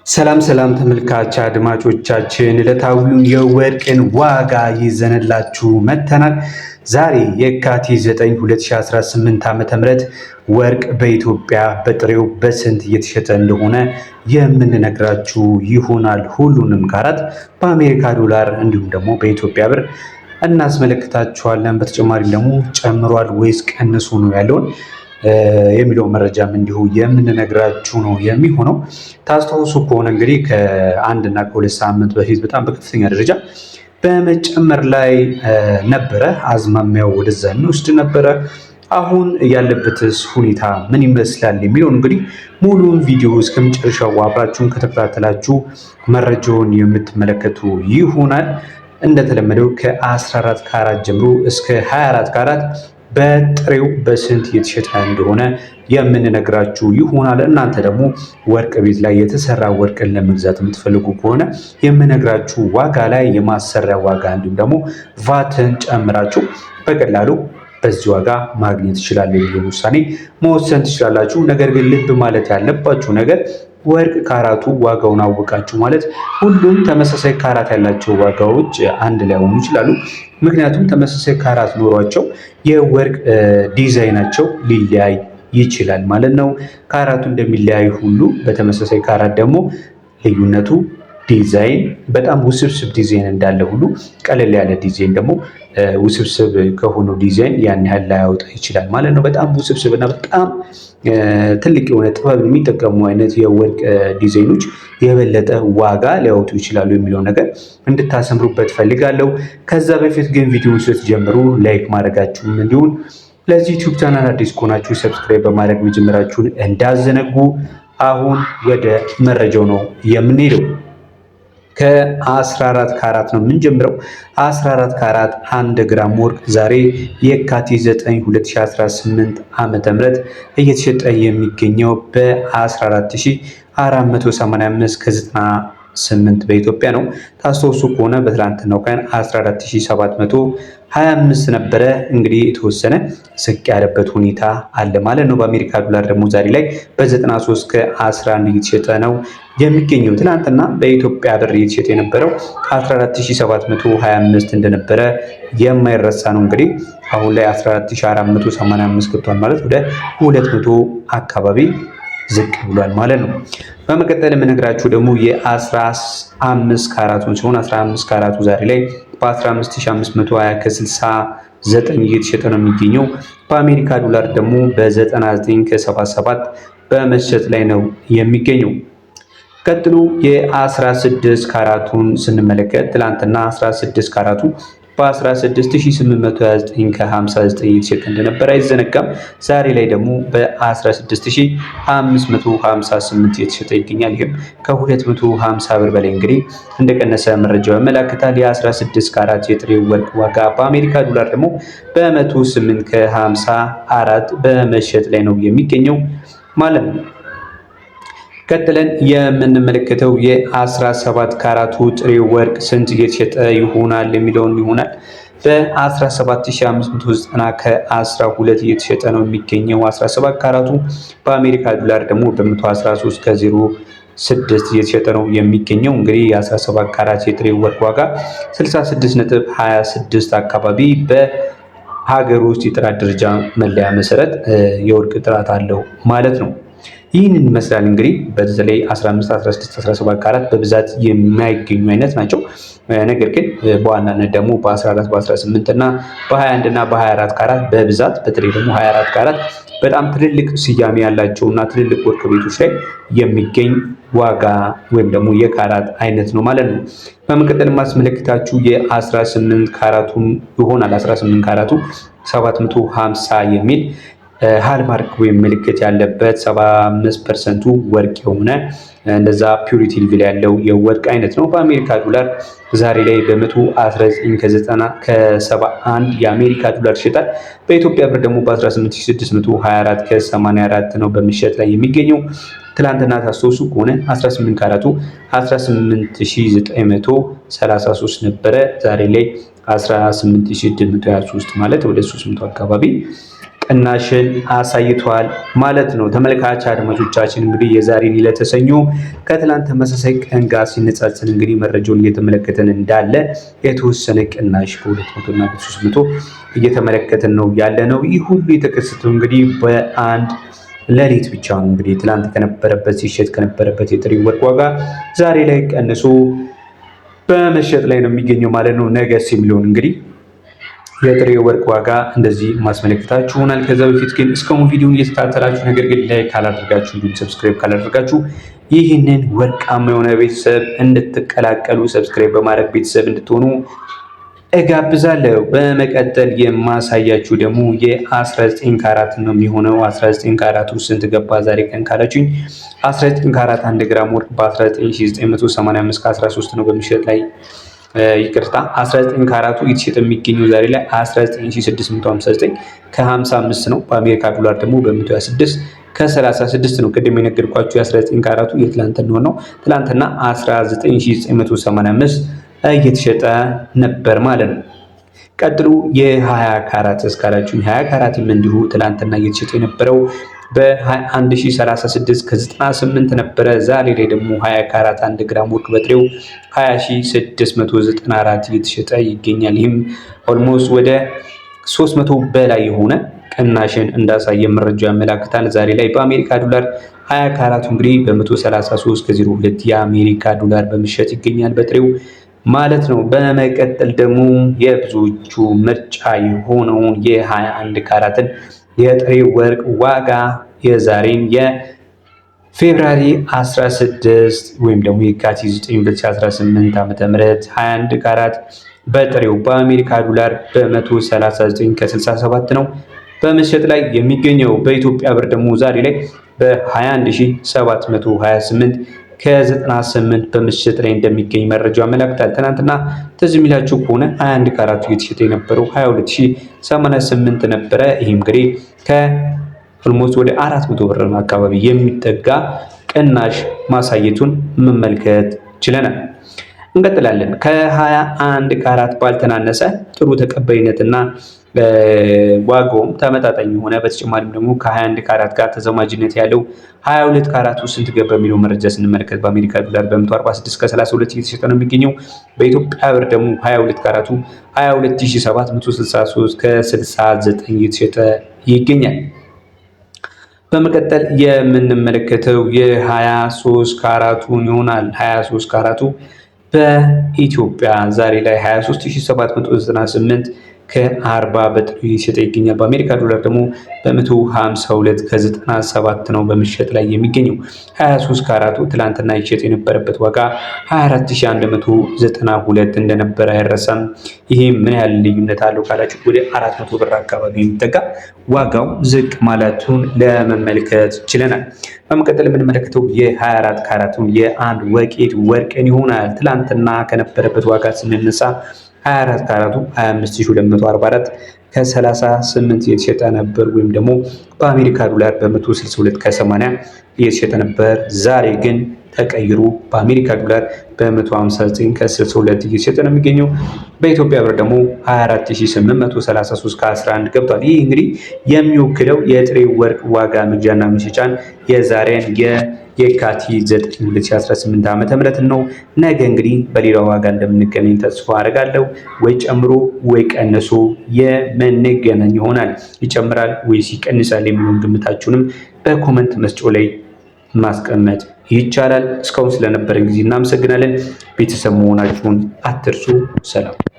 ሰላም ሰላም ተመልካች አድማጮቻችን ዕለታዊውን የወርቅን ዋጋ ይዘንላችሁ መጥተናል። ዛሬ የካቲት 9 2018 ዓ.ም ወርቅ በኢትዮጵያ በጥሬው በስንት እየተሸጠ እንደሆነ የምንነግራችሁ ይሆናል። ሁሉንም ካራት በአሜሪካ ዶላር እንዲሁም ደግሞ በኢትዮጵያ ብር እናስመለክታችኋለን። በተጨማሪም ደግሞ ጨምሯል ወይስ ቀንሶ ነው ያለውን የሚለው መረጃም እንዲሁ የምንነግራችሁ ነው የሚሆነው። ታስታውሱ ከሆነ እንግዲህ ከአንድና ከሁለት ሳምንት በፊት በጣም በከፍተኛ ደረጃ በመጨመር ላይ ነበረ። አዝማሚያው ወደዛ የሚወስድ ነበረ። አሁን ያለበትስ ሁኔታ ምን ይመስላል የሚለውን እንግዲህ ሙሉውን ቪዲዮ እስከመጨረሻው አብራችሁን ከተከታተላችሁ መረጃውን የምትመለከቱ ይሆናል። እንደተለመደው ከ14 ካራት ጀምሮ እስከ 24 ካራት በጥሬው በስንት የተሸጠ እንደሆነ የምንነግራችሁ ይሆናል። እናንተ ደግሞ ወርቅ ቤት ላይ የተሰራ ወርቅን ለመግዛት የምትፈልጉ ከሆነ የምነግራችሁ ዋጋ ላይ የማሰሪያ ዋጋ እንዲሁም ደግሞ ቫትን ጨምራችሁ በቀላሉ በዚህ ዋጋ ማግኘት ይችላል የሚለውን ውሳኔ መወሰን ትችላላችሁ። ነገር ግን ልብ ማለት ያለባችሁ ነገር ወርቅ ካራቱ ዋጋውን አወቃችሁ ማለት ሁሉም ተመሳሳይ ካራት ያላቸው ዋጋዎች አንድ ላይ ሆኑ ይችላሉ። ምክንያቱም ተመሳሳይ ካራት ኖሯቸው የወርቅ ዲዛይናቸው ሊለያይ ይችላል ማለት ነው። ካራቱ እንደሚለያይ ሁሉ በተመሳሳይ ካራት ደግሞ ልዩነቱ ዲዛይን በጣም ውስብስብ ዲዛይን እንዳለ ሁሉ ቀለል ያለ ዲዛይን ደግሞ ውስብስብ ከሆነው ዲዛይን ያን ያህል ላያወጣ ይችላል ማለት ነው። በጣም ውስብስብ እና በጣም ትልቅ የሆነ ጥበብ የሚጠቀሙ አይነት የወርቅ ዲዛይኖች የበለጠ ዋጋ ሊያወጡ ይችላሉ የሚለው ነገር እንድታሰምሩበት ፈልጋለሁ። ከዛ በፊት ግን ቪዲዮውን ስትጀምሩ ላይክ ማድረጋችሁን እንዲሁም ለዚህ ዩቲዩብ ቻናል አዲስ ከሆናችሁ ሰብስክራይብ በማድረግ መጀመራችሁን እንዳዘነጉ። አሁን ወደ መረጃው ነው የምንሄደው። ከ14 ካራት ነው የምንጀምረው። 14 ካራት 1 ግራም ወርቅ ዛሬ የካቲት 9 2018 ዓመተ ምህረት እየተሸጠ የሚገኘው በ14485 ከ98 በኢትዮጵያ ነው። ታስታውሱ ከሆነ በትላንትናው ቀን 14725 ነበረ። እንግዲህ የተወሰነ ዝቅ ያለበት ሁኔታ አለ ማለት ነው። በአሜሪካ ዶላር ደግሞ ዛሬ ላይ በ93 ከ11 እየተሸጠ ነው የሚገኘው። ትናንትና በኢትዮጵያ ብር እየተሸጠ የነበረው 14725 እንደነበረ የማይረሳ ነው። እንግዲህ አሁን ላይ 14485 ገብቷል ማለት ወደ 200 አካባቢ ዝቅ ብሏል ማለት ነው። በመቀጠል የምነግራችሁ ደግሞ የ15 ካራቱን ሲሆን 15 ካራቱ ዛሬ ላይ በ15520 ከ69 እየተሸጠ ነው የሚገኘው። በአሜሪካ ዶላር ደግሞ በ99 ከ77 በመሸጥ ላይ ነው የሚገኘው። ቀጥሎ የ16 ካራቱን ስንመለከት ትላንትና 16 ካራቱ በ16829 ከ59 እየተሸጠ እንደነበር አይዘነጋም። ዛሬ ላይ ደግሞ በ16558 እየተሸጠ ይገኛል። ይህም ከ250 ብር በላይ እንግዲህ እንደቀነሰ መረጃው ያመላክታል። የ16 ካራት የጥሬ ወርቅ ዋጋ በአሜሪካ ዶላር ደግሞ በ108 ከ54 በመሸጥ ላይ ነው የሚገኘው ማለት ነው። ቀጥለን የምንመለከተው የ17 ካራቱ ጥሬ ወርቅ ስንት እየተሸጠ ይሆናል የሚለውን ይሆናል። በ17590 ከ12 እየተሸጠ ነው የሚገኘው 17 ካራቱ። በአሜሪካ ዶላር ደግሞ በ113 ከ06 እየተሸጠ ነው የሚገኘው። እንግዲህ የ17 ካራት የጥሬ ወርቅ ዋጋ 66.26 አካባቢ በሀገር ውስጥ የጥራት ደረጃ መለያ መሰረት የወርቅ ጥራት አለው ማለት ነው። ይህንን ይመስላል እንግዲህ በተለይ 15፣ 16፣ 17 ካራት በብዛት የማይገኙ አይነት ናቸው። ነገር ግን በዋናነት ደግሞ በ14፣ በ18 እና በ21 እና በ24 ካራት በብዛት በተለይ ደግሞ 24 ካራት በጣም ትልልቅ ስያሜ ያላቸው እና ትልልቅ ወርቅ ቤቶች ላይ የሚገኝ ዋጋ ወይም ደግሞ የካራት አይነት ነው ማለት ነው። በመቀጠል ማስመለከታችሁ የ18 ካራቱን ይሆናል። 18 ካራቱ 750 የሚል ሃልማርክ ወይም ምልክት ያለበት 75% ወርቅ የሆነ እንደዛ ፒዩሪቲ ሌቭል ያለው የወርቅ አይነት ነው። በአሜሪካ ዶላር ዛሬ ላይ በ119 ከ71 የአሜሪካ ዶላር ይሸጣል። በኢትዮጵያ ብር ደግሞ በ18624 ከ84 ነው በመሸጥ ላይ የሚገኘው። ትላንትና ታስታውሱ ከሆነ 18 ካራቱ 18933 ነበረ። ዛሬ ላይ 18923 ማለት ወደ 300 አካባቢ ቅናሽን አሳይቷል ማለት ነው። ተመልካች አድማጮቻችን እንግዲህ የዛሬን ዕለተ ሰኞ ከትላንት ተመሳሳይ ቀን ጋር ሲነጻጸር እንግዲህ መረጃውን እየተመለከተን እንዳለ የተወሰነ ቅናሽ በ200 እና በ300 እየተመለከተን ነው ያለ ነው። ይህ ሁሉ የተከሰተው እንግዲህ በአንድ ሌሊት ብቻ ነው። እንግዲህ ትላንት ከነበረበት ሲሸጥ ከነበረበት የጥሬ ወርቅ ዋጋ ዛሬ ላይ ቀንሶ በመሸጥ ላይ ነው የሚገኘው ማለት ነው። ነገስ የሚለውን እንግዲህ የጥሬ ወርቅ ዋጋ እንደዚህ ማስመለከታችሁ ይሆናል። ከዛ በፊት ግን እስካሁን ቪዲዮውን እየተከታተላችሁ ነገር ግን ላይክ ካላደረጋችሁ እንዲሁም ሰብስክራይብ ካላደረጋችሁ ይህንን ወርቃማ የሆነ ቤተሰብ እንድትቀላቀሉ ሰብስክራይብ በማድረግ ቤተሰብ እንድትሆኑ እጋብዛለሁ። በመቀጠል የማሳያችሁ ደግሞ የ19 ካራት ነው የሚሆነው። 19 ካራቱ ስንት ገባ ዛሬ ቀን ካላችሁኝ 19 ካራት 1 ግራም ወርቅ በ19985 ከ13 ነው በሚሸጥ ላይ ይቅርታ 19 ካራቱ እየተሸጠ የሚገኘው ዛሬ ላይ 19659 ከ55 ነው። በአሜሪካ ዶላር ደግሞ በ126 ከ36 ነው። ቅድም የነገርኳችሁ የ19 ካራቱ የትላንትናው ነው። ትላንትና 19985 እየተሸጠ ነበር ማለት ነው። ቀጥሎ የ20 ካራት እስካላችሁ 20 ካራትም እንዲሁ ትላንትና እየተሸጠ የነበረው በ21036 ከ98 ነበረ። ዛሬ ላይ ደግሞ 20 ካራት 1 ግራም ወርቅ በጥሬው 20694 እየተሸጠ ይገኛል። ይህም ኦልሞስት ወደ 300 በላይ የሆነ ቅናሽን እንዳሳየ መረጃ ያመላክታል። ዛሬ ላይ በአሜሪካ ዶላር 20 ካራቱ እንግዲህ በ133 ከ02 የአሜሪካ ዶላር በመሸጥ ይገኛል በጥሬው ማለት ነው። በመቀጠል ደግሞ የብዙዎቹ ምርጫ የሆነውን የ21 ካራትን የጥሬ ወርቅ ዋጋ የዛሬን የፌብራሪ 16 ወይም ደግሞ የካቲት 9 2018 ዓ.ም 21 ካራት በጥሬው በአሜሪካ ዶላር በ139 ከ67 ነው በመሸጥ ላይ የሚገኘው። በኢትዮጵያ ብር ደግሞ ዛሬ ላይ በ21728 ከ98 በመሸጥ ላይ እንደሚገኝ መረጃው ያመለክታል። ትናንትና ትዝ የሚላችሁ ከሆነ 21 ካራቱ እየተሸጠ የነበረው 22088 ነበረ። ይህም እንግዲህ ከኦልሞስት ወደ 400 ብር አካባቢ የሚጠጋ ቅናሽ ማሳየቱን መመልከት ችለናል። እንቀጥላለን። ከ21 ካራት ባልተናነሰ ጥሩ ተቀባይነትና ዋጋውም ተመጣጣኝ የሆነ በተጨማሪም ደግሞ ከ21 ካራት ጋር ተዘማጅነት ያለው 22 ካራቱ ስንት ገባ የሚለው መረጃ ስንመለከት በአሜሪካ ዶላር በ146 ከ32 እየተሸጠ ነው የሚገኘው። በኢትዮጵያ ብር ደግሞ 22 ካራቱ 22763 ከ69 እየተሸጠ ይገኛል። በመቀጠል የምንመለከተው የ23 ካራቱን ይሆናል። 23 ካራቱ በኢትዮጵያ ዛሬ ላይ 23798 ከ40 በጥሬው እየተሸጠ ይገኛል። በአሜሪካ ዶላር ደግሞ በ152 ከ97 ነው በመሸጥ ላይ የሚገኘው። 23 ካራቱ ትላንትና ይሸጥ የነበረበት ዋጋ 24192 እንደነበረ አይረሳም። ይሄ ምን ያህል ልዩነት አለው ካላችሁ ወደ 400 ብር አካባቢ የሚጠጋ ዋጋው ዝቅ ማለቱን ለመመልከት ችለናል። በመቀጠል የምንመለከተው የ24 ካራቱን የአንድ ወቄት ወርቅን ይሆናል። ትላንትና ከነበረበት ዋጋ ስንነሳ 24 ካራቱ 25244 ከ38 የተሸጠ ነበር፣ ወይም ደግሞ በአሜሪካ ዶላር በ162 ከ80 የተሸጠ ነበር። ዛሬ ግን ተቀይሮ በአሜሪካ ዶላር በ159 ከ62 እየተሸጠ ነው የሚገኘው። በኢትዮጵያ ብር ደግሞ 24833 ከ11 ገብቷል። ይህ እንግዲህ የሚወክለው የጥሬ ወርቅ ዋጋ መግዣና መሸጫን የዛሬን የካቲት 9 2018 ዓ.ም ነው። ነገ እንግዲህ በሌላ ዋጋ እንደምንገናኝ ተስፋ አደርጋለሁ። ወይ ጨምሮ ወይ ቀንሶ የምንገናኝ ይሆናል። ይጨምራል ወይስ ይቀንሳል የሚለውን ግምታችሁንም በኮመንት መስጫው ላይ ማስቀመጥ ይቻላል። እስካሁን ስለነበረን ጊዜ እናመሰግናለን። ቤተሰብ መሆናችሁን አትርሱ። ሰላም